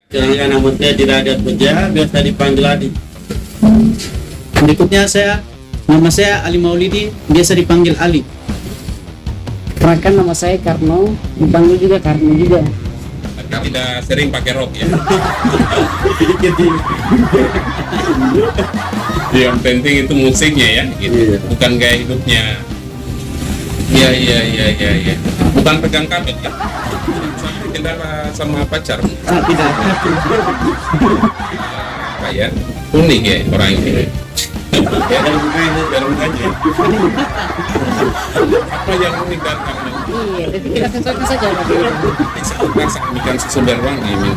Dengan nama saya Diragat Puja, biasa dipanggil Adi. Berikutnya nama saya Ali Maulidi, biasa dipanggil Ali. Perkenalkan, nama saya Karno, dipanggil juga Karno juga. Tidak sering pakai rok ya. Yang penting itu musiknya ya, gitu. Bukan gaya hidupnya. Iya. Bukan pegang kabel ya. Sampai kendala sama pacar. Tidak. Kayak unik ya orang ini. Ya, dari mukanya. Apa yang unik dan karena Iya, tapi kita sesuaikan saja. rasa ikan susu beruang ini.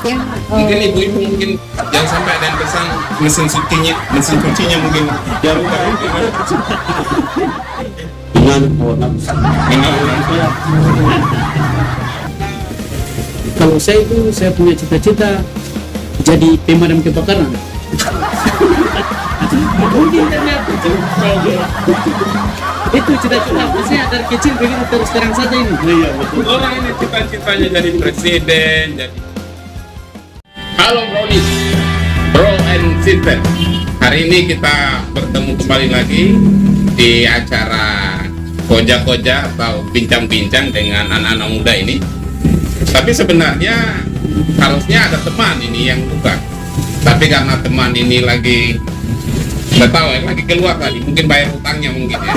Yang Mungkin ibu-ibu mungkin jangan sampai ada yang pesan mesin cucinya mungkin jauh dari Dengan warna Kalau saya punya cita-cita jadi pemadam kebakaran. Mungkin ternyata itu cita-cita saya dari kecil begitu terus terang saja ini. iya betul. orang ini cita-citanya jadi presiden. Halo Brownies, Bro and Sister. Hari ini kita bertemu kembali lagi di acara koja-koja atau bincang-bincang dengan anak-anak muda ini. Tapi sebenarnya harusnya ada teman ini yang buka. Tapi karena teman ini lagi nggak tahu ya, lagi keluar tadi, mungkin bayar utangnya mungkin ya,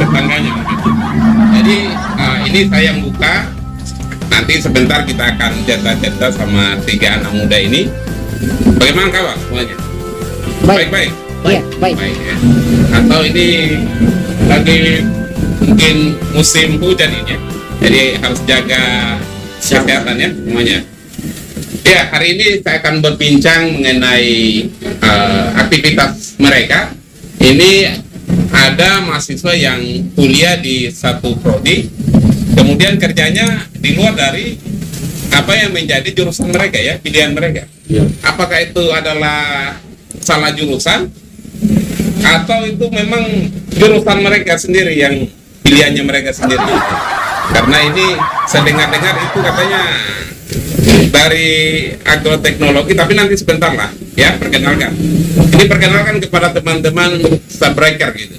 tetangganya mungkin. Jadi ini saya yang buka. Nanti sebentar kita akan cerita-cerita sama tiga anak muda ini. Bagaimana kawan semuanya? Baik-baik. Iya, baik. Ya. Atau ini lagi mungkin musim hujan ini ya. Jadi harus jaga kesehatan ya semuanya. Ya, hari ini saya akan berbincang mengenai aktivitas mereka. Ini ada mahasiswa yang kuliah di satu prodi, kemudian kerjanya di luar dari apa yang menjadi jurusan mereka ya, pilihan mereka. Iya. Apakah itu adalah salah jurusan atau itu memang jurusan mereka sendiri yang pilihannya mereka sendiri? Karena ini saya dengar-dengar itu katanya dari agroteknologi, tapi nanti sebentar lah ya, perkenalkan. Ini perkenalkan kepada teman-teman subscriber gitu,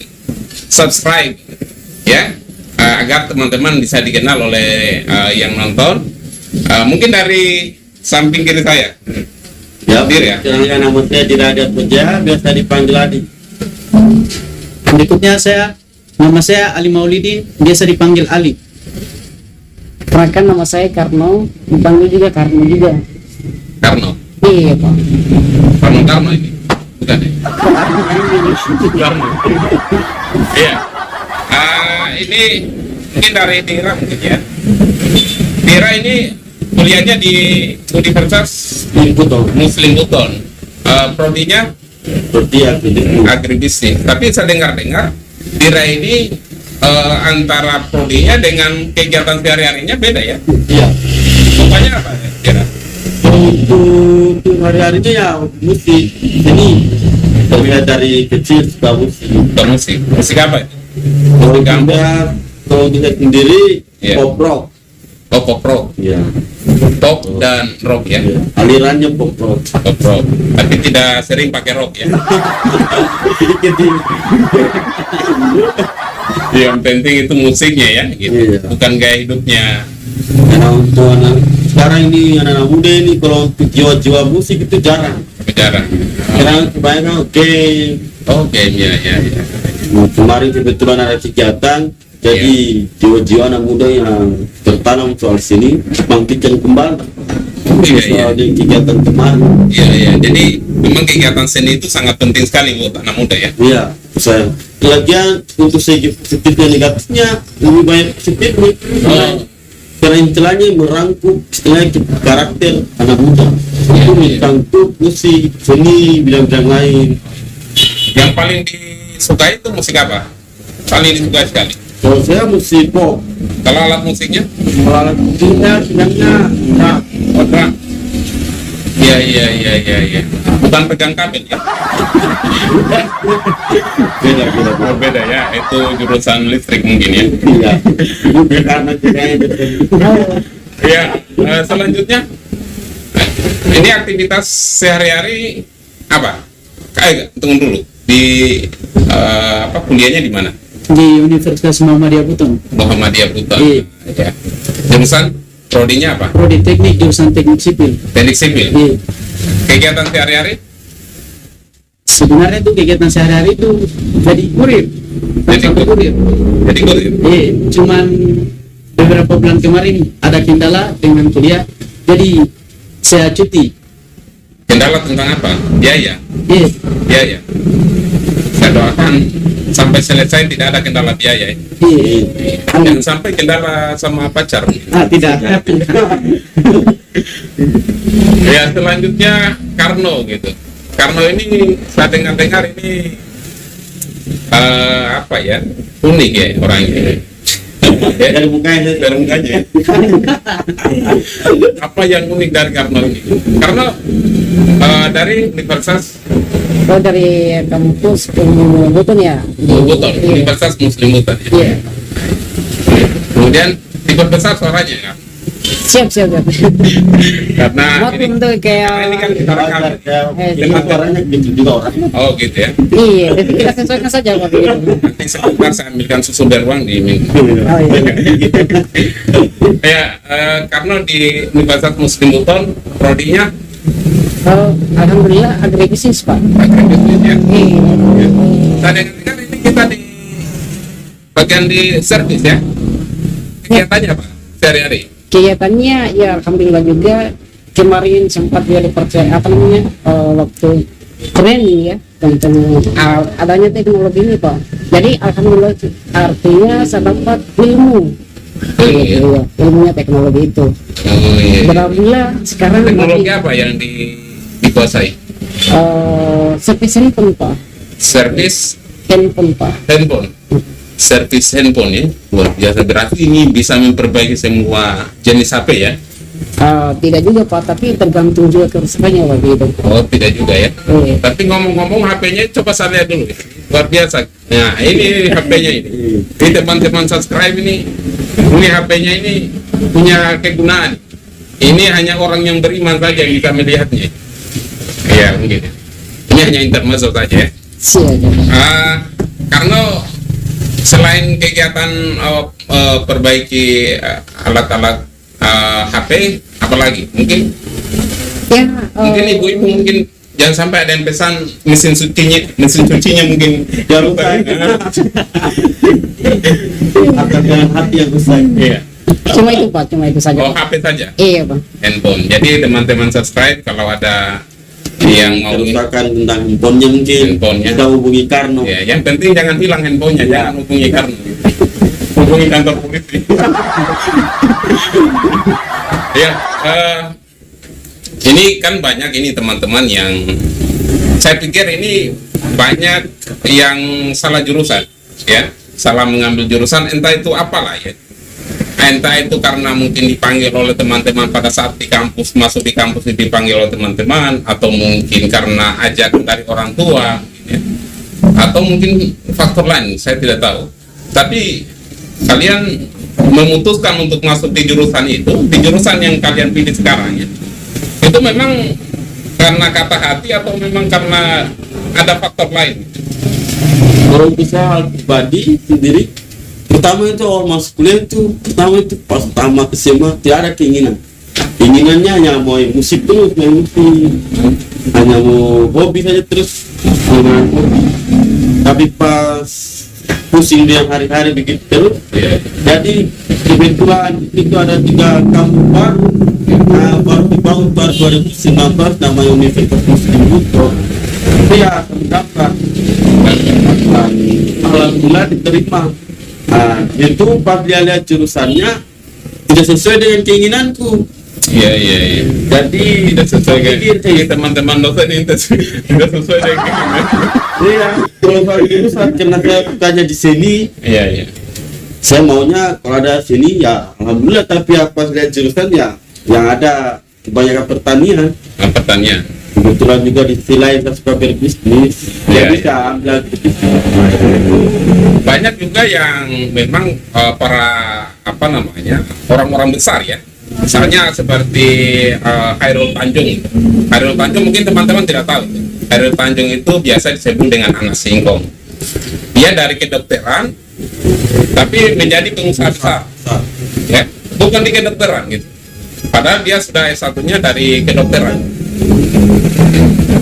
subscribe ya, agar teman-teman bisa dikenal oleh yang nonton. Mungkin dari samping kiri saya. Ya, Dir ya. dengan nama saya Diragat Puja, biasa dipanggil Adi. Berikutnya nama saya Ali Maulidi, biasa dipanggil Ali. Perkenalkan, nama saya Karno, dipanggil juga Karno juga. Karno. Iya, Pak. Karno ini bukan ya? Karno. Iya. Ini mungkin dari Dira mungkin ya. Dira ini kuliahnya di Universitas Muslim Buton. Prodinya Seperti agribisnis. Tapi saya dengar-dengar Dira ini antara prodinya dengan kegiatan sehari-harinya beda ya. Iya. Sukanya apa ya, Dira? Untuk hari-harinya ya musik. Ini terlihat dari kecil suka musik. Musik. Musik apa itu? Musik kampung. Kalau kita sendiri Iya. pop rock. Oh, pop rock. Iya. Pop dan rock ya. Iya. Alirannya pop rock. Pop rock. Tapi tidak sering pakai rock ya. Sedikit Yang penting itu musiknya ya, gitu. Iya. Bukan gaya hidupnya. Karena untuk anak sekarang ini anak muda ini kalau untuk jiwa-jiwa musik itu jarang. Bicara. Sekarang kebanyakan game. Oh, game ya. Kemarin kebetulan ada kegiatan, jadi jiwa-jiwa anak muda yang tertanam soal sini bangkitkan kembali. Iya. Soal di kegiatan kemarin. Iya. Jadi memang kegiatan seni itu sangat penting sekali buat anak muda ya. Iya, saya. Lagian untuk segi positifnya negatifnya lebih banyak positifnya. Karena istilahnya merangkum istilahnya karakter anak muda. Itu tentang musik, seni, bidang-bidang lain. Yang paling disukai itu musik apa? Paling disukai sekali. Kalau saya musik pop, Kalau alat musiknya? alat musiknya sebenarnya rap. Oh, drum. Iya. Bukan pegang kabel ya. Beda. Oh, beda ya. Itu jurusan listrik mungkin ya. Iya. Karena kayaknya Ya, selanjutnya ini aktivitas sehari-hari apa? Tunggu dulu. Di kuliahnya di mana? Di Universitas Muhammadiyah Buton. Muhammadiyah Buton. Iya. Ya. Jurusan prodinya apa? Prodi teknik, jurusan teknik sipil. Teknik sipil. Iya. Kegiatan sehari-hari? Sebenarnya itu kegiatan sehari-hari itu jadi kurir. Sampai kurir. Jadi kurir. Iya, cuman beberapa bulan kemarin ada kendala dengan kuliah, jadi saya cuti. Kendala tentang apa? Biaya. Iya. Biaya. Saya doakan sampai selesai tidak ada kendala biaya. Iya. Jangan sampai kendala sama pacar. Tidak. Ya, selanjutnya Karno gitu. Karno ini saya dengar ini apa ya, unik ya orangnya. Dari mukanya. Dari mukanya. Apa yang unik dari Karno ini? Karno dari Universitas Oh, dari kampus Ilmu Buton ya? Buton, Iya. Universitas Muslim Buton. Ya. Iya. Kemudian diperbesar suaranya kan? Siap. Karena Buat ini, untuk karena ini kayak kan kita rekam. Orangnya gitu juga orang. Oh gitu ya. iya, jadi kita sesuaikan saja Pak. Nanti sebentar saya ambilkan susu beruang di minum. Oh iya. Ya, karena di Universitas Muslim Buton prodinya Oh, alhamdulillah agribisnis Pak. agribisnis ya. Iya. Saya dengar ini kita di bagian di servis ya. Kegiatannya apa? Sehari-hari. Kegiatannya ya alhamdulillah juga kemarin sempat dia dipercaya waktu training ya tentang adanya teknologi ini Pak. Jadi alhamdulillah artinya saya dapat ilmu. Iya, ilmunya teknologi itu. Oh iya. Alhamdulillah sekarang Teknologi apa yang dikuasai? servis handphone Pak. Servis Handphone Pak. handphone. Servis handphone ya, luar biasa. Berarti ini bisa memperbaiki semua jenis HP ya? Tidak juga Pak, tapi tergantung juga kerusakannya Pak gitu. Oh tidak juga ya. Iya. Tapi ngomong-ngomong HP-nya coba saya lihat dulu. Luar biasa. Nah ini HP-nya ini. Ini teman-teman subscribe ini HP-nya ini punya kegunaan. Ini hanya orang yang beriman saja yang bisa melihatnya. Iya mungkin. Ini hanya intermezzo saja ya. Siap. Karena selain kegiatan perbaiki alat-alat HP, apalagi mungkin Ya, mungkin ibu-ibu mungkin jangan sampai ada yang pesan mesin cucinya mungkin Jangan lupa. Akan dengan hati yang besar. Iya. cuma itu Pak, cuma itu saja. Oh HP saja, Iya Pak. handphone. Jadi teman-teman subscribe kalau ada yang mau Kerusakan tentang handphonenya mungkin. Handphonenya. Kita hubungi Karno. ya, yang penting jangan hilang handphonenya, jangan hubungi Karno. Hubungi kantor polisi. Ya, ini kan banyak ini teman-teman yang saya pikir ini banyak yang salah jurusan, ya, salah mengambil jurusan, entah itu apalah ya, entah itu karena mungkin dipanggil oleh teman-teman pada saat di kampus, masuk di kampus dipanggil oleh teman-teman, atau mungkin karena ajakan dari orang tua, ya. Atau mungkin faktor lain, saya tidak tahu. Tapi kalian memutuskan untuk masuk di jurusan itu, di jurusan yang kalian pilih sekarang ya, itu memang karena kata hati atau memang karena ada faktor lain? Kalau bisa hal pribadi sendiri, pertama itu awal masuk kuliah itu, pertama itu pas pertama ke SMA tidak ada keinginannya hanya mau musik terus, main musik, hanya mau hobi saja terus, main hobi. Tapi pas pusing dia hari-hari begitu terus, jadi kebetulan itu ada 3 kampus baru, baru dibangun pada 2019 namanya Universitas Muslim Buton. Itu ya mendaftar, alhamdulillah diterima. Itu pas dia lihat jurusannya tidak sesuai dengan keinginanku. Iya. Jadi Tidak sesuai pikir, dengan teman-teman dosen ini tidak sesuai dengan keinginan. iya, kalau soal jurusan karena saya tanya di sini, Iya. saya maunya kalau ada sini ya alhamdulillah, tapi ya pas lihat jurusan ya yang ada kebanyakan pertanian. Pertanyaan. Kebetulan juga di sisi lain saya suka berbisnis, Iya, ya bisa ambil bisnis. Banyak juga yang memang para orang-orang besar ya, Misalnya seperti Khairul Tanjung. Khairul Tanjung mungkin teman-teman tidak tahu. Khairul Tanjung itu biasa disebut dengan anak singkong. Dia dari kedokteran, tapi menjadi pengusaha besar. Ya, bukan di kedokteran gitu. Padahal dia sudah S1-nya dari kedokteran.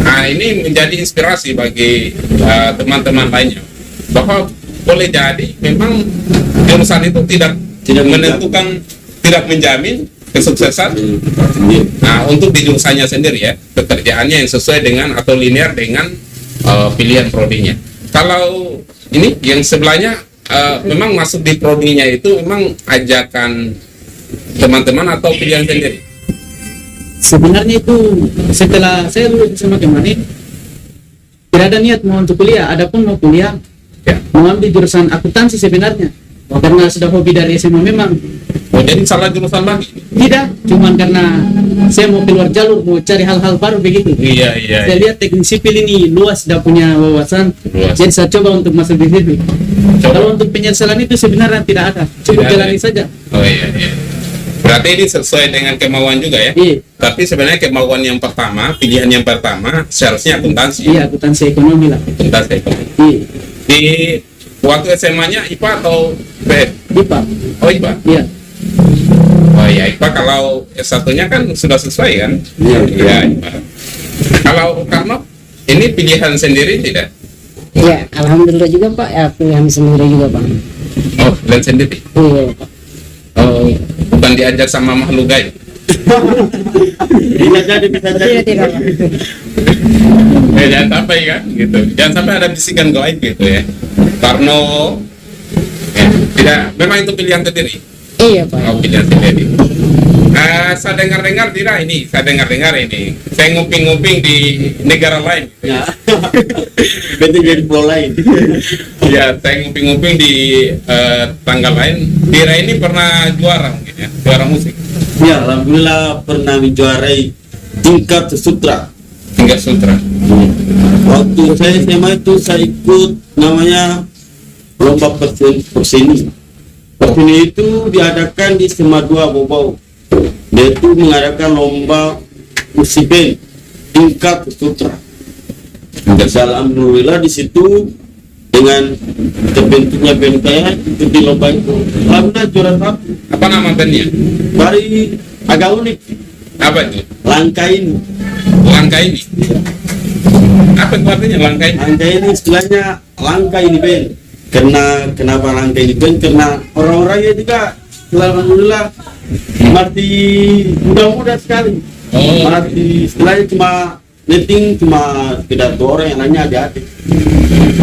Nah, ini menjadi inspirasi bagi teman-teman lainnya bahwa boleh jadi memang jurusan itu tidak menentukan, tidak menjamin kesuksesan. Nah, untuk di jurusannya sendiri ya, pekerjaannya yang sesuai dengan atau linear dengan pilihan prodinya. Kalau ini yang sebelahnya memang masuk di prodinya itu memang ajakan teman-teman atau pilihan sendiri. Sebenarnya itu setelah saya lulus SMA kemarin tidak ada niat mau untuk kuliah, adapun mau kuliah Ya. mau ambil jurusan akuntansi sebenarnya karena sudah hobi dari SMA memang. Oh, jadi salah jurusan lagi? Tidak, cuman karena saya mau keluar jalur, mau cari hal-hal baru begitu. Iya. Saya lihat teknik sipil ini luas, sudah punya wawasan, Luas. jadi saya coba untuk masuk di situ. Coba. Kalau untuk penyesalan itu sebenarnya tidak ada, cukup Tidak ada. jalani saja. Oh iya. Berarti ini sesuai dengan kemauan juga ya? Iya. Tapi sebenarnya kemauan yang pertama, pilihan yang pertama seharusnya akuntansi. Iya, akuntansi ekonomi lah. Akuntansi ekonomi. Iya, Di waktu SMA-nya IPA atau PF? IPA. Oh IPA. Iya. Oh iya, IPA kalau S1-nya kan sudah sesuai kan? Iya. Iya, IPA. Kalau Karno, ini pilihan sendiri tidak? Ya, alhamdulillah juga Pak, ya pilihan sendiri juga Pak. Oh, pilihan sendiri. Iya Pak. Oh, bukan diajar sama makhluk gaib. Bisa jadi, bisa jadi. Tidak, tidak Pak. Jangan sampai kan, gitu. Jangan sampai ada bisikan gaib gitu ya. Karno, tidak, memang itu pilihan sendiri. Iya Pak. Oh, pilihan sendiri. Saya dengar-dengar tidak ini, saya nguping-nguping di negara lain. Ya. Betul, jadi pulau lain. Ya, saya nguping-nguping di tanggal lain. Dira ini pernah juara mungkin ya, juara musik. Ya, alhamdulillah pernah menjuarai tingkat sutra. Tingkat sutra. Waktu saya SMA itu saya ikut namanya lomba perseni. Perseni itu diadakan di SMA 2 Bobau. Dia itu mengadakan lomba musik band tingkat sutra. Dan alhamdulillah di situ dengan terbentuknya band saya ikut di lomba itu. Alhamdulillah juara 1. Apa nama bandnya? Dari agak unik, Apa itu? langkah ini. Langkah ini. Apa itu artinya langkah ini? Langkah ini istilahnya langkah ini band. Kenapa langkah ini band? Karena orang-orangnya juga alhamdulillah masih muda-muda sekali. Oh. Masih istilahnya cuma netting, cuma sekedar dua orang yang lainnya adik-adik.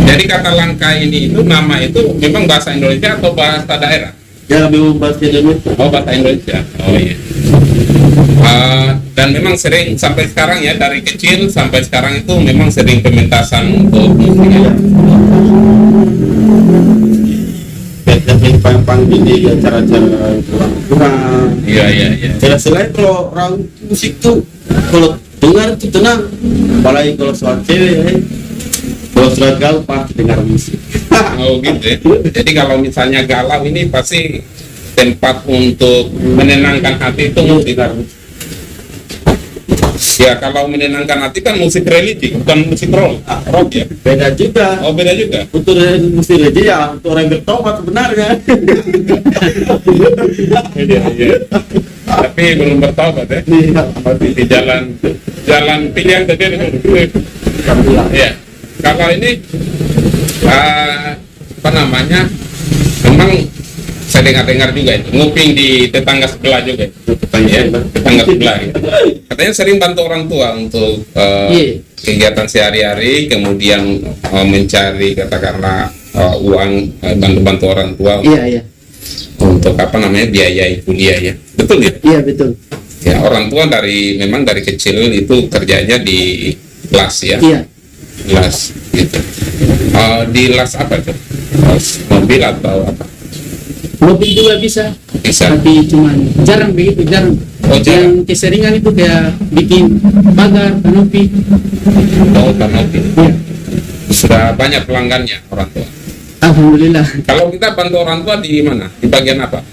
Jadi kata langkah ini itu nama itu memang bahasa Indonesia atau bahasa daerah? Ya memang bahasa Indonesia. Oh, bahasa Indonesia. Oh iya. Dan memang sering sampai sekarang ya, dari kecil sampai sekarang itu memang sering pementasan untuk musik ya. Biasanya panggil di acara-acara kurang. Iya. Selain kalau orang musik tuh kalau dengar itu tenang, apalagi kalau soal cewek kalau soal galau pasti dengar musik. Oh gitu ya. Jadi kalau misalnya galau ini pasti tempat untuk menenangkan hati itu dengar musik. Ya kalau menenangkan hati kan musik religi, bukan musik rock ya. Beda juga. Oh beda juga. Untuk musik religi ya untuk orang bertobat sebenarnya. Iya. Tapi belum bertobat ya. Masih di jalan pilihan sendiri. Iya. Kalau ini apa namanya? Memang saya dengar juga itu nguping di tetangga sebelah juga. Tetangga sebelah. Gitu. Katanya sering bantu orang tua untuk kegiatan sehari-hari, kemudian mencari katakanlah uang bantu orang tua. Iya. Untuk apa namanya biayai kuliah ya, betul ya? Iya, betul. Ya orang tua memang dari kecil itu kerjanya di las ya, Iya. las gitu. Di las apa tuh? Las mobil atau apa? Mobil juga bisa, Bisa. tapi cuman jarang begitu, jarang. Oh, jarang. Yang keseringan itu kayak bikin pagar, kanopi. Oh kanopi. Iya. Sudah banyak pelanggannya orang tua. Alhamdulillah. Kalau kita bantu orang tua di mana? Di bagian apa?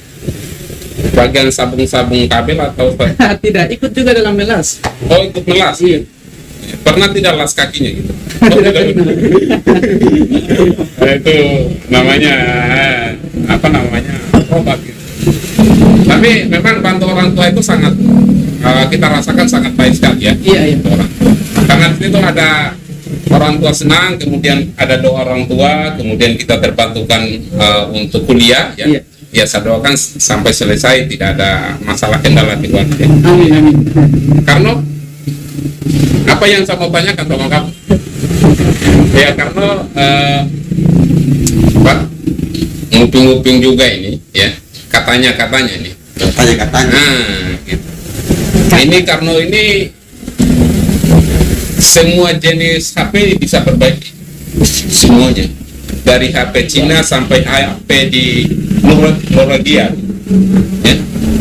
bagian sabung-sabung kabel atau Tidak, ikut juga dalam melas. oh ikut melas? Iya. Pernah tidak las kakinya gitu? Itu namanya apa namanya obat gitu. Tapi memang bantu orang tua itu sangat kita rasakan sangat baik sekali ya. Iya, iya. Orang. Karena di situ ada orang tua senang, kemudian ada doa orang tua, kemudian kita terbantukan untuk kuliah ya. Iya. Ya saya doakan sampai selesai tidak ada masalah kendala di luar. Ya. Amin, amin. Karena apa yang saya mau tanyakan sama kamu? Ya karena Pak nguping-nguping juga ini ya katanya ini. Katanya. Nah, gitu. Ini karena ini semua jenis HP bisa perbaiki semuanya dari HP Cina sampai HP di Norwegia ya.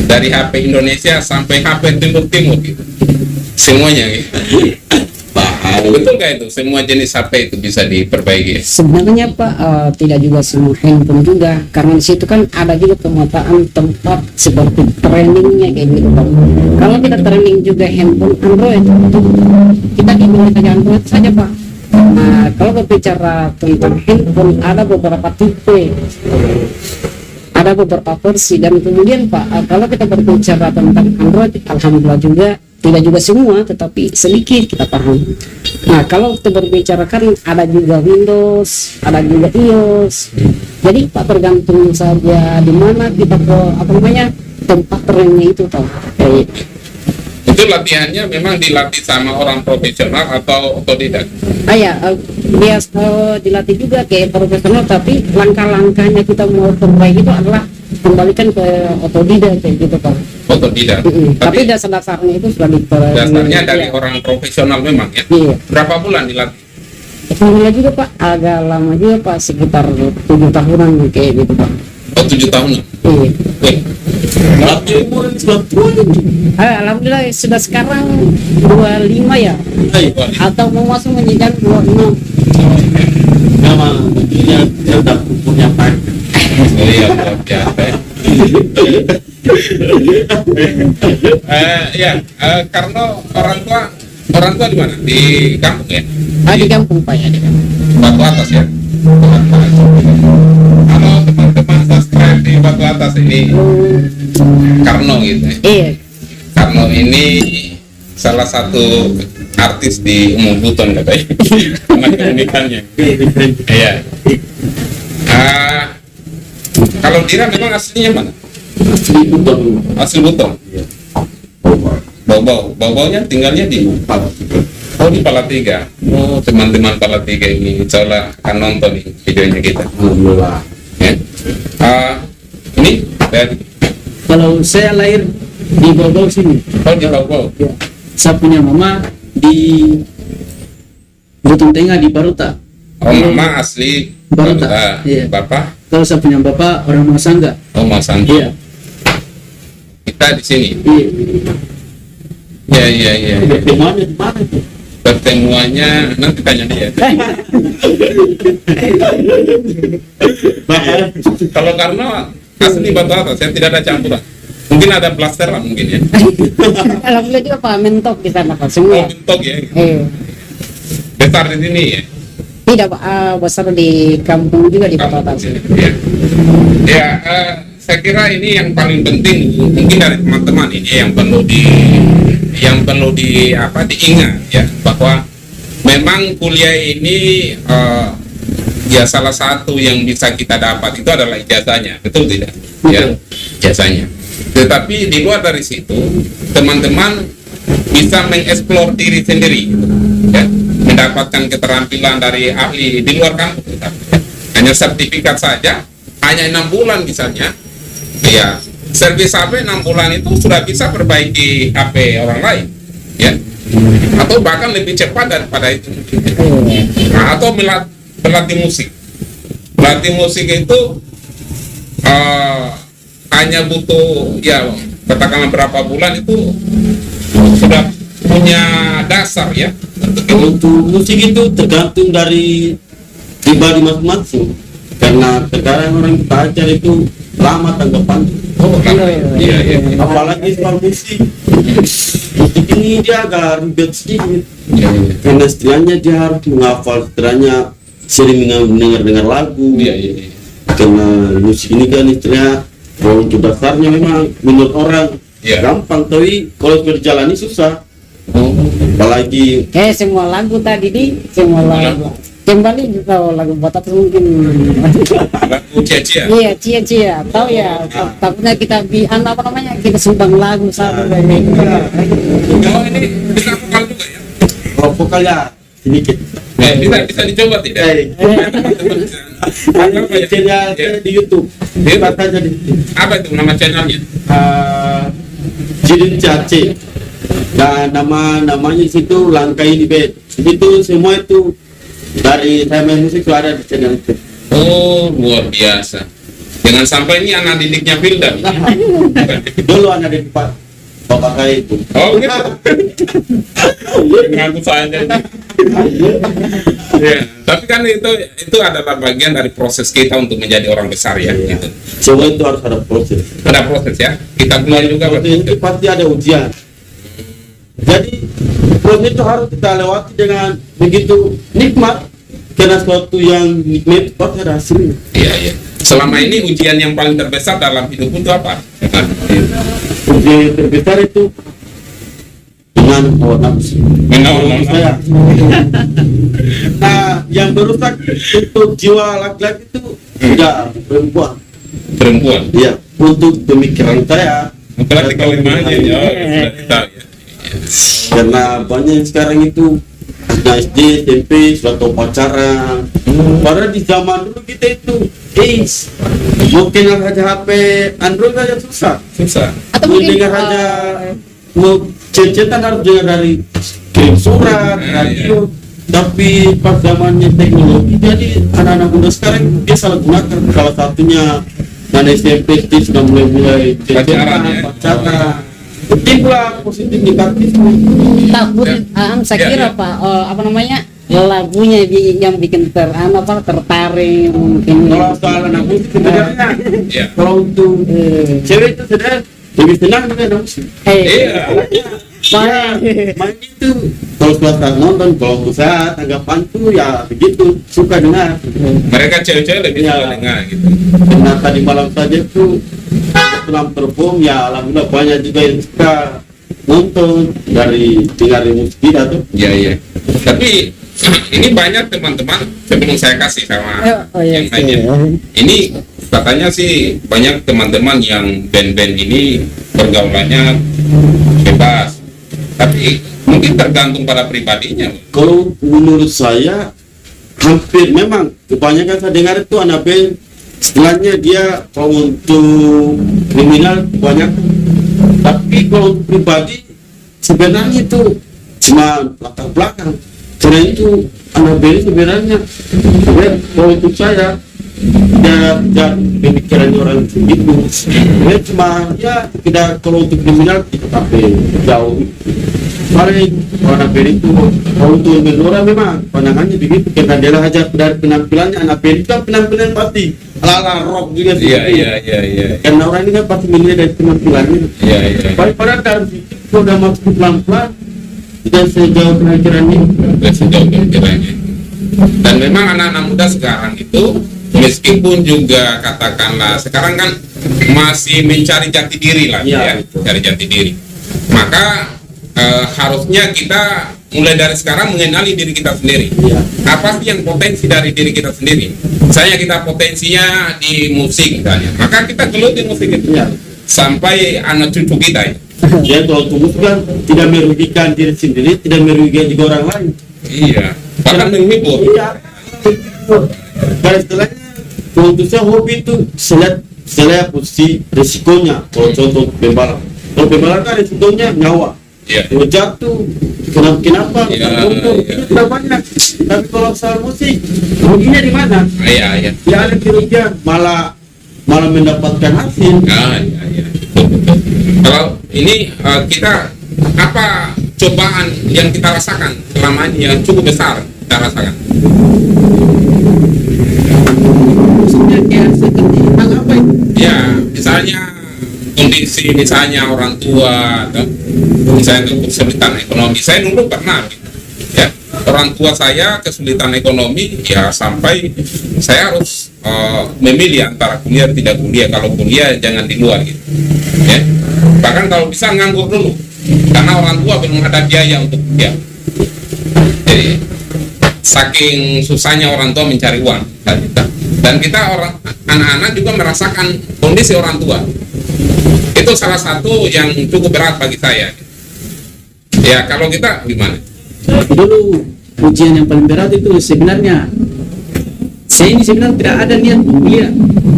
Dari HP Indonesia sampai HP Timur gitu. Semuanya gitu. Betul nggak itu? Semua jenis HP itu bisa diperbaiki. Sebenarnya Pak, tidak juga semua handphone juga, karena di situ kan ada juga pemetaan tempat seperti trainingnya kayak gitu Pak. Kalau kita training juga handphone Android, kita dimulai saja Android saja Pak. Nah, kalau berbicara tentang handphone, ada beberapa tipe, ada beberapa versi, dan kemudian Pak, kalau kita berbicara tentang Android, alhamdulillah juga tidak juga semua, tetapi sedikit kita paham. Nah, kalau kita berbicara kan ada juga Windows, ada juga iOS. Jadi Pak, tergantung saja di mana kita ke apa namanya tempat trennya itu Pak. Kayak Itu latihannya memang dilatih sama orang profesional atau otodidak? biasa dilatih juga kayak profesional, tapi langkah-langkahnya kita mau perbaiki itu adalah kembalikan ke otodidak kayak gitu Pak. Otodidak. Tapi dasar-dasarnya itu sudah dasarnya dari orang profesional memang ya. Iya. Berapa bulan dilatih? Alhamdulillah juga Pak, agak lama juga Pak, sekitar 7 tahunan kayak gitu Pak. Oh 7 tahun. Iya. Alhamdulillah sudah sekarang 25 ya, atau mau masuk menjadi 26. Memang dia udah punya pakai. Oh iya luar biasa. Karena orang tua di mana? Di kampung ya? Di kampung Pak ya, di kampung. Batu Atas ya. Kalau teman-teman subscribe di Batu Atas ini Karno gitu ya. Iya. Karno ini salah satu artis di Umum Buton katanya. Sama keunikannya. Iya. Kalau Dira memang aslinya mana? Asli Buton. Bau-baunya tinggalnya di Oh di Palatiga. Oh teman-teman Palatiga ini insya Allah akan nonton nih videonya kita. Ya. Ini dari Kalau saya lahir di Bau sini. oh di Bau. Ya. Saya punya mama di Buton Tengah di Baruta. Oh mama asli Baruta. Iya. Bapak Kalau saya punya bapak orang Masangga. oh Mas Andi. Iya. Kita di sini. Iya. Iya. Pertemuannya di mana itu? Pertemuannya nanti tanya dia. Kalau karena asli Batu Atas, saya tidak ada campuran. Mungkin ada blaster lah mungkin ya. Alhamdulillah juga Pak, mentok di sana Pak Oh semua. bentuk ya. Besar di sini ya. Tidak Pak, besar di kampung juga di Batu Atas. Ya, saya kira ini yang paling penting mungkin dari teman-teman ini yang perlu diingat ya, bahwa memang kuliah ini ya salah satu yang bisa kita dapat itu adalah ijazahnya, betul tidak? Ya, ijazahnya. Tetapi di luar dari situ teman-teman bisa mengeksplor diri sendiri gitu, ya, mendapatkan keterampilan dari ahli di luar kampus ya. Hanya sertifikat saja hanya 6 bulan misalnya ya, servis HP 6 bulan itu sudah bisa perbaiki HP orang lain ya, atau bahkan lebih cepat daripada itu. Nah, atau berlatih musik itu hanya butuh ya katakanlah berapa bulan itu sudah punya dasar ya. Untuk musik itu tergantung dari pribadi masing-masing, karena sekarang orang kita ajar itu lama tanggapan Oh, iya, iya. Apalagi soal musik ini dia agak ribet sedikit. Iya, iya. Karena istilahnya dia harus menghafal, istilahnya sering mendengar lagu. Iya, iya, iya. Karena musik ini kan istilahnya kalau untuk dasarnya memang menurut orang Iya. gampang, tapi kalau berjalani susah. Oh, Apalagi Semua lagu tadi semua lagu. Kembali kita lagu Batak mungkin. lagu cia-cia. Iya, cia-cia. Tahu ya, takutnya kita apa namanya? Kita sumbang lagu satu Oh, ini bisa vokal juga ya? kalau vokalnya sedikit. Bisa dicoba tidak? Apa ya? Channel di YouTube. Lihat aja di Apa itu nama channelnya? Jidin Cace. Dan namanya situ Langkai di Bed. Itu semua itu dari saya main musik itu ada di channel itu. Oh, luar biasa. Jangan sampai ini anak didiknya Fildan. Dulu ada di tempat bapak saya itu. Oh, gitu. Ngaku saja. Ya, tapi kan itu adalah bagian dari proses kita untuk menjadi orang besar ya. Gitu. Semua itu harus ada proses. Ada proses ya. Kita mulai juga Proses itu pasti ada ujian. Jadi proses itu harus kita lewati dengan begitu nikmat. Karena sesuatu yang nikmat pasti ada hasilnya. Iya, iya. Selama ini ujian yang paling terbesar dalam hidup itu apa? Ujian yang terbesar itu dengan hawa nafsu. Menurut saya. Nah, yang merusak untuk jiwa laki-laki itu sudah perempuan. Perempuan. Ya, untuk pemikiran saya. Berarti kalimatnya ya. Sudah tahu ya. Karena banyak sekarang itu ada SD, SMP, sudah tahu pacaran. Padahal di zaman dulu kita itu, mau kenal saja HP Android saja susah. Susah. Atau Mau mungkin dengar saja, mau chat-chatan harus dengar dari kirim surat, radio. Tapi pas zamannya teknologi, jadi anak-anak muda sekarang dia salah gunakan. Salah satunya dan SMP itu sudah mulai pacaran. Itulah positif negatif. takut saya Ya, kira ya. Pak apa namanya? Lagunya yang bikin tertarik mungkin. Kalau soal anak musik sebenarnya, Iya. kalau untuk cewek itu sebenarnya lebih senang dengan anak musik. Iya. Main itu kalau suka nonton, kalau untuk saya tanggapanku ya begitu, suka dengar. Mereka cewek-cewek lebih Iya. suka dengar gitu. Karena tadi malam saja itu setelah perform ya alhamdulillah banyak juga yang suka nonton dari dengar musik kita tuh. Iya, iya. Tapi ini banyak teman-teman sebelum saya kasih sama yang lainnya. Ini katanya sih banyak teman-teman yang band-band ini pergaulannya bebas. Tapi mungkin tergantung pada pribadinya. Kalau menurut saya hampir memang kebanyakan saya dengar itu anak band istilahnya dia kalau untuk kriminal banyak, tapi kalau untuk pribadi sebenarnya itu cuma latar belakang. Karena itu anak band sebenarnya kalau untuk saya ya pemikiran orang begitu. Ya cuma ya tidak kalau untuk kriminal kita tapi jauh. Paling anak band itu kalau untuk menora memang pandangannya begitu karena dia aja dari penampilannya anak band itu kan penampilan pasti ala rock juga sih. Iya. Karena orang ini kan pasti menilai dari penampilannya. Iya. Padahal dari situ kalau udah masuk pelan-pelan tidak sejauh pemikirannya. Sejauh pemikirannya. Dan memang anak-anak muda sekarang itu meskipun juga katakanlah sekarang kan masih mencari jati diri lah Iya, ya, betul. cari jati diri. Maka harusnya kita mulai dari sekarang mengenali diri kita sendiri. Iya. Apa sih yang potensi dari diri kita sendiri? Misalnya kita potensinya di musik misalnya, maka kita geluti musik itu Iya. sampai anak cucu kita ya. Ya kalau tubuh kan tidak merugikan diri sendiri, tidak merugikan juga orang lain. Iya, bahkan menghibur. Iya. Dan istilahnya kalau untuk saya hobi itu saya posisi resikonya. Kalau contoh pembalap, kalau pembalap kan resikonya nyawa. Iya. Kalau jatuh, kenapa? Iya, Itu tidak banyak. Tapi kalau soal musik, ruginya di mana? Iya. Ya ada kerugian, malah mendapatkan hasil. Iya. Kalau ini kita apa cobaan yang kita rasakan selama ini yang cukup besar kita rasakan? Maksudnya kayak seperti hal apa itu? Ya, misalnya kondisi misalnya orang tua atau misalnya kesulitan ekonomi. Saya dulu pernah ya, orang tua saya kesulitan ekonomi ya sampai saya harus memilih antara kuliah tidak kuliah. Kalau kuliah jangan di luar gitu ya, bahkan kalau bisa nganggur dulu karena orang tua belum ada biaya untuk kuliah. Jadi saking susahnya orang tua mencari uang dan kita orang anak-anak juga merasakan kondisi orang tua. Itu salah satu yang cukup berat bagi saya ya. Kalau kita gimana? Dulu ujian yang paling berat itu sebenarnya saya ini sebenarnya tidak ada niat mau kuliah.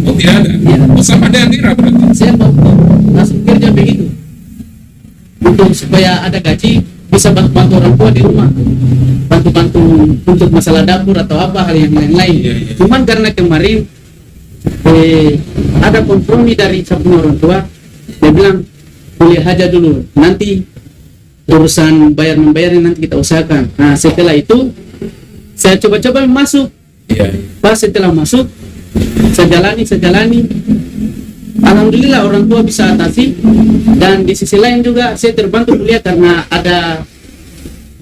Oh tidak ada? Ya. Oh, sama dengan Dira berarti? Saya mau langsung kerja begitu untuk supaya ada gaji bisa bantu orang tua di rumah, bantu untuk masalah dapur atau apa hal yang lain-lain. Iya. Cuman karena kemarin ada kompromi dari satu orang tua, dia bilang kuliah aja dulu, nanti urusan bayar-membayarnya nanti kita usahakan. Nah setelah itu saya coba-coba masuk. Iya. Pas setelah masuk saya jalani, alhamdulillah orang tua bisa atasi. Dan di sisi lain juga saya terbantu kuliah karena ada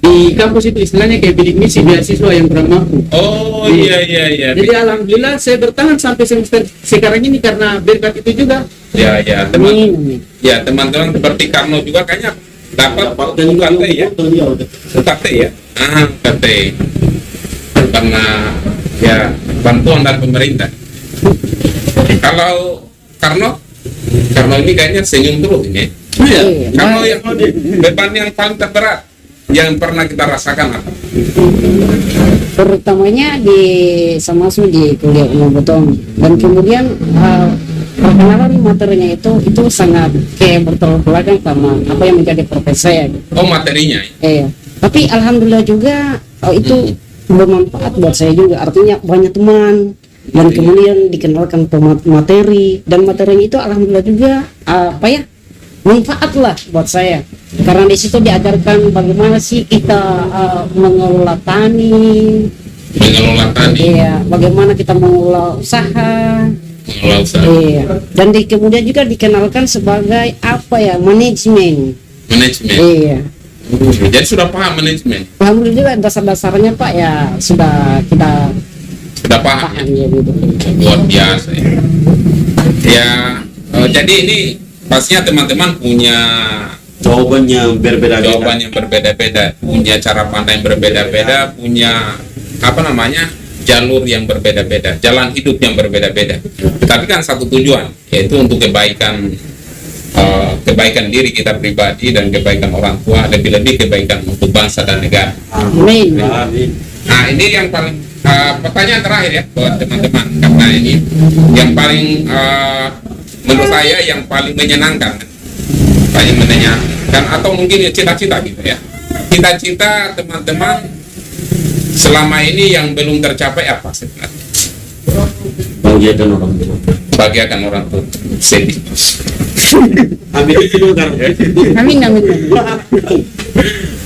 di kampus itu istilahnya kayak bidik misi beasiswa yang kurang mampu. Oh iya. Jadi alhamdulillah saya bertahan sampai semester sekarang ini karena berkat itu juga. Ya Amin. teman-teman seperti Karno juga kayaknya dapat UKT ya. UKT ya. UKT karena ya bantuan dari pemerintah. Kalau Karno ini kayaknya senyum terus ini. Iya. Karno yang beban yang paling terberat yang pernah kita rasakan apa? Terutamanya di Samasu di kuliah umum Botong, dan kemudian perkenalan materinya itu sangat kayak bertolak belakang sama apa yang menjadi profesi saya gitu. Oh materinya. Iya. Tapi alhamdulillah juga itu bermanfaat buat saya juga, artinya banyak teman dan kemudian dikenalkan materi, dan materinya itu alhamdulillah juga manfaat lah buat saya, karena di situ diajarkan bagaimana sih kita mengelola tani, iya, bagaimana kita mengelola usaha, iya, dan kemudian juga dikenalkan sebagai manajemen, iya. Jadi sudah paham manajemen. Alhamdulillah dasar-dasarnya Pak ya sudah kita paham paham ya gitu. Luar biasa ya. Jadi ini pastinya teman-teman punya jawaban yang berbeda-beda. Punya cara pandang yang berbeda-beda, punya jalur yang berbeda-beda, jalan hidup yang berbeda-beda. Tetapi kan satu tujuan, yaitu untuk kebaikan diri kita pribadi dan kebaikan orang tua, lebih-lebih kebaikan untuk bangsa dan negara. Amin. Nah ini yang paling pertanyaan terakhir ya buat teman-teman, karena ini yang paling menurut saya yang paling menyenangkan atau mungkin cita-cita gitu ya. Cita-cita teman-teman selama ini yang belum tercapai apa sebenarnya? Bahagiakan orang tua. Sedih. Ambil itu dulu kan. Amin.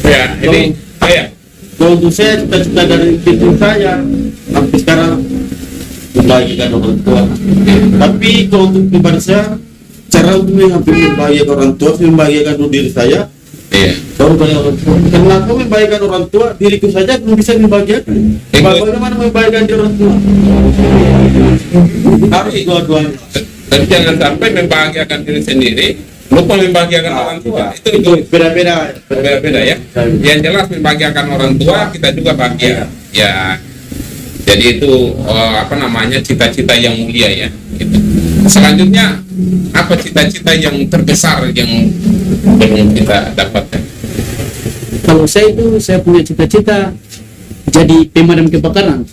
Ya, ini Kalau untuk saya cita-cita dari hidup saya sampai sekarang membahagiakan orang tua. Tapi kalau untuk pribadi saya, cara untuk membahagiakan orang tua, membahagiakan diri saya, baru banyak orang tua. Karena aku membahagiakan orang tua, diriku saja belum bisa membahagiakan. Bagaimana membahagiakan diri orang tua? Harus dua-duanya. Tapi jangan sampai membahagiakan diri sendiri lupa membahagiakan orang tua. Itu beda-beda ya. Yang jelas membahagiakan orang tua, kita juga bahagia ya. Jadi itu cita-cita yang mulia ya gitu. Selanjutnya apa cita-cita yang terbesar yang belum kita dapatkan? Kalau saya punya cita-cita jadi pemadam kebakaran.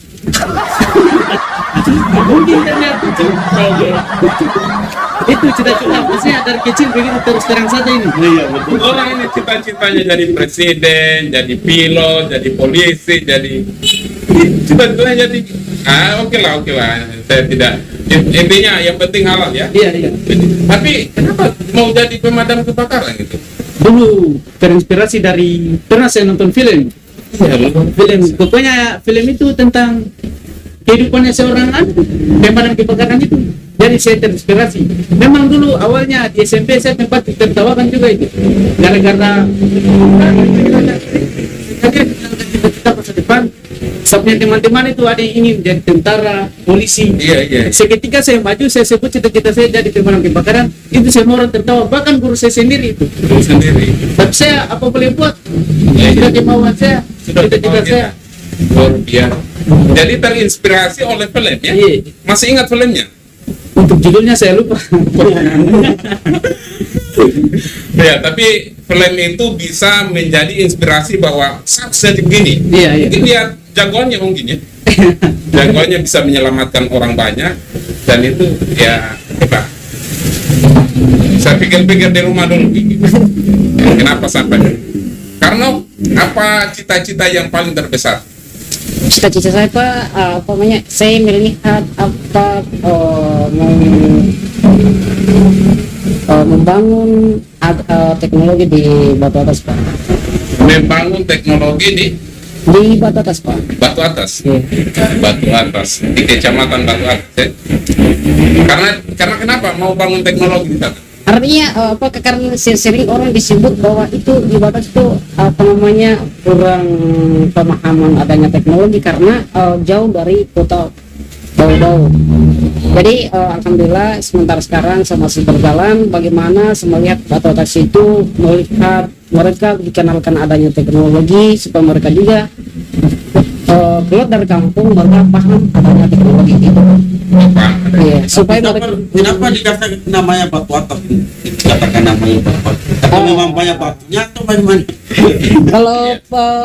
Mungkin ternyata itu cita-cita saya dari kecil begitu, terus terang saja ini. Iya betul. Orang ini cita-citanya jadi presiden, jadi pilot, jadi polisi, jadi cita-citanya jadi oke lah. Saya tidak, intinya yang penting halal ya. Iya. Tapi kenapa mau jadi pemadam kebakaran gitu? Dulu terinspirasi dari pernah saya nonton film. Pokoknya film itu tentang kehidupannya seorang pemadam kebakaran itu. Jadi saya terinspirasi. Memang dulu awalnya di SMP saya sempat ditertawakan juga itu. Gara-gara cita-cita masa depan. Sampai teman-teman itu ada yang ingin jadi tentara, polisi. Iya. Seketika saya maju, saya sebut cita-cita saya jadi pemadam kebakaran. Itu semua orang tertawa, bahkan guru saya sendiri itu. Itu sendiri. Tapi saya apa boleh buat? Iya. Sudah kemauan saya, Sudah cita-cita kemauan saya. Luar biasa. Jadi terinspirasi oleh film ya? Iya. Masih ingat filmnya? Untuk judulnya saya lupa. Ya, tapi film itu bisa menjadi inspirasi bahwa saat begini. Iya. Mungkin lihat jagoannya mungkin ya. Jagoannya bisa menyelamatkan orang banyak dan itu ya hebat. Saya pikir-pikir di rumah dulu. Kenapa sampai? Karena apa cita-cita yang paling terbesar? Cita-cita saya apa namanya, saya melihat apa membangun teknologi di Batu Atas, Pak. Membangun teknologi di Batu Atas, Pak. Batu Atas. Iya. Batu Atas di Kecamatan Batu Atas. Ya? Karena kenapa mau bangun teknologi di sana? Artinya karena sering orang disebut bahwa itu di Batas itu apa namanya kurang pemahaman adanya teknologi karena jauh dari kota bau-bau. Jadi alhamdulillah sementara sekarang saya masih berjalan bagaimana saya melihat Batu Atas itu melihat mereka dikenalkan adanya teknologi supaya mereka juga keluar dari kampung mereka paham adanya teknologi itu. Iya, supaya Kenapa dikatakan namanya Batu Atas? Dikatakan namanya Batu Atas. Atau memang banyak batunya atau bagaimana? kalau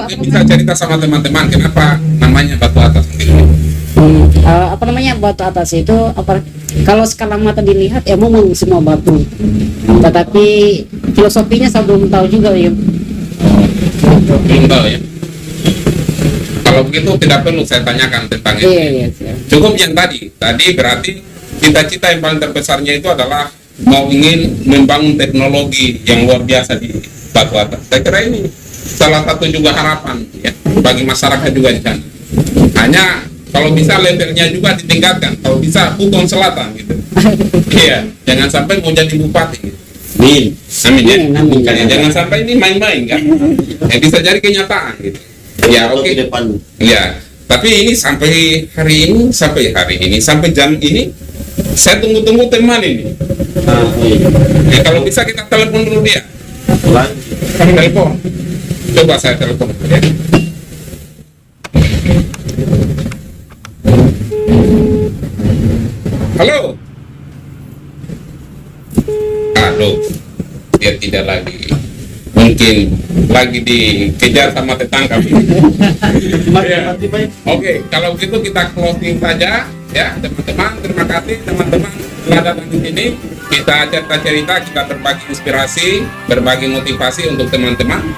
Mungkin bisa cerita sama teman-teman kenapa namanya Batu Atas mungkin. apa namanya Batu Atas itu apa kalau skala mata dilihat ya memang semua batu, tetapi filosofinya saya belum tahu juga ya. Belum tahu ya. Kalau begitu tidak perlu saya tanyakan tentang itu. Iya. Cukup yang tadi berarti cita-cita yang paling terbesarnya itu adalah mau ingin membangun teknologi yang luar biasa di Batu Atas. Saya kira ini salah satu juga harapan ya bagi masyarakat juga di sana. Hanya kalau bisa levelnya juga ditingkatkan, kalau bisa Puton Selatan gitu. Iya, jangan sampai mau jadi bupati. Gitu. Amin ya. Amin. Jangan sampai ini main-main kan. Ya bisa jadi kenyataan gitu. Ya oke. Ya, tapi ini sampai hari ini sampai jam ini saya tunggu teman ini. Ya, kalau bisa kita telepon dulu dia. Telepon. Coba saya telepon ya. Halo. Halo. Dia tidak lagi. Mungkin lagi dikejar sama tetangga. Ya. Oke, kalau gitu kita closing saja ya teman-teman. Terima kasih teman-teman telah datang di sini. Kita cerita-cerita, kita berbagi inspirasi, berbagi motivasi untuk teman-teman,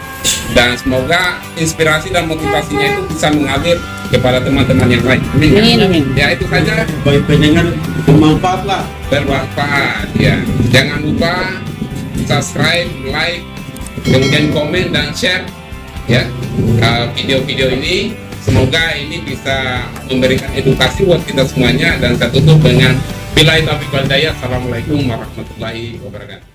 dan semoga inspirasi dan motivasinya itu bisa mengalir kepada teman-teman yang lain. Amin. Ya itu saja, Bagi pendengar bermanfaat lah. bermanfaat ya. Jangan lupa subscribe, like, kemudian komen dan share ya video-video ini. Semoga ini bisa memberikan edukasi buat kita semuanya, dan saya tutup dengan billahi taufiq wal hidayah. Assalamualaikum warahmatullahi wabarakatuh.